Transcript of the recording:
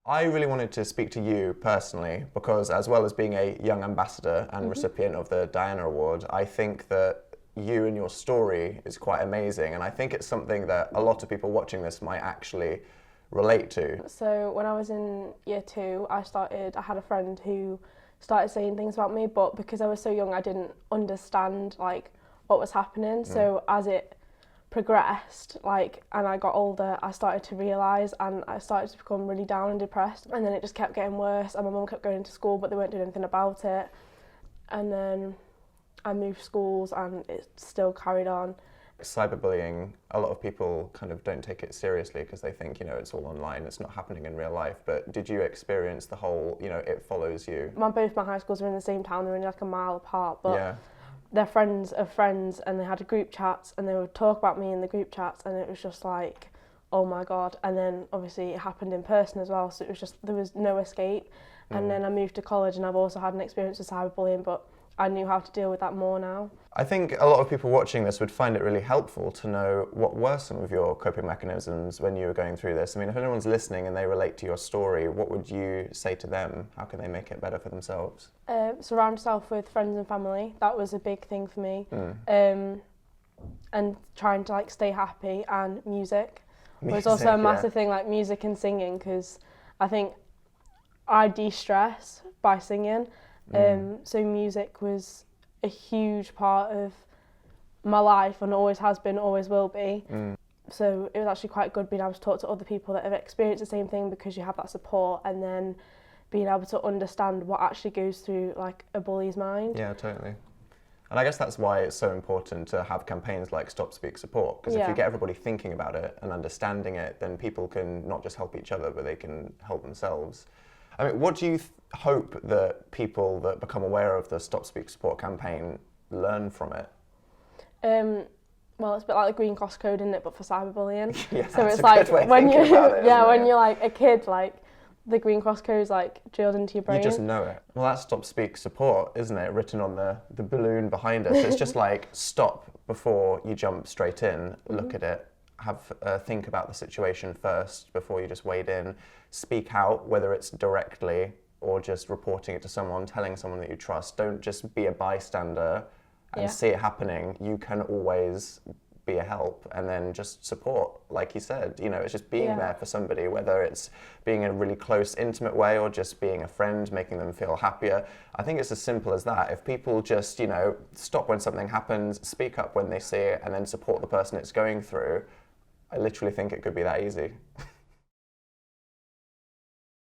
I really wanted to speak to you personally because, as well as being a young ambassador and recipient of the Diana Award, I think that you and your story is quite amazing, and I think it's something that a lot of people watching this might actually relate to. So when I was in year 2, I had a friend who started saying things about me, but because I was so young, I didn't understand like what was happening. So as it progressed, and I got older, I started to realise, and I started to become really down and depressed, and then it just kept getting worse, and my mum kept going to school, but they weren't doing anything about it, and then I moved schools, and it still carried on. Cyberbullying, a lot of people kind of don't take it seriously because they think, it's all online, it's not happening in real life. But did you experience the whole, it follows you? Both my high schools were in the same town, they were only like a mile apart, but Yeah. they're friends of friends, and they had a group chat, and they would talk about me in the group chats, and it was just like, oh my God. And then obviously it happened in person as well, so it was just, there was no escape. And then I moved to college, and I've also had an experience with cyberbullying, but I knew how to deal with that more now. I think a lot of people watching this would find it really helpful to know what were some of your coping mechanisms when you were going through this. I mean, if anyone's listening and they relate to your story, what would you say to them? How can they make it better for themselves? Surround yourself with friends and family. That was a big thing for me. And trying to stay happy, and music was also a massive thing, like music and singing, because I think I de-stress by singing. So music was a huge part of my life, and always has been, always will be. So it was actually quite good being able to talk to other people that have experienced the same thing, because you have that support, and then being able to understand what actually goes through a bully's mind. Yeah, totally. And I guess that's why it's so important to have campaigns like Stop Speak Support, because if you get everybody thinking about it and understanding it, then people can not just help each other, but they can help themselves. I mean, what do you hope that people that become aware of the Stop Speak Support campaign learn from it? Well, it's a bit like the Green Cross Code, isn't it, but for cyberbullying. Yeah, so that's it's a good way of when thinking about it, when it? you're a kid, the Green Cross Code's drilled into your brain. You just know it. Well, that's Stop Speak Support, isn't it? Written on the balloon behind us. It's just stop before you jump straight in, look at it, have think about the situation first before you just wade in, speak out, whether it's directly or just reporting it to someone, telling someone that you trust. Don't just be a bystander and see it happening. You can always be a help, and then just support, like you said. It's just being there for somebody, whether it's being in a really close, intimate way or just being a friend, making them feel happier. I think it's as simple as that. If people just, stop when something happens, speak up when they see it, and then support the person it's going through, I literally think it could be that easy.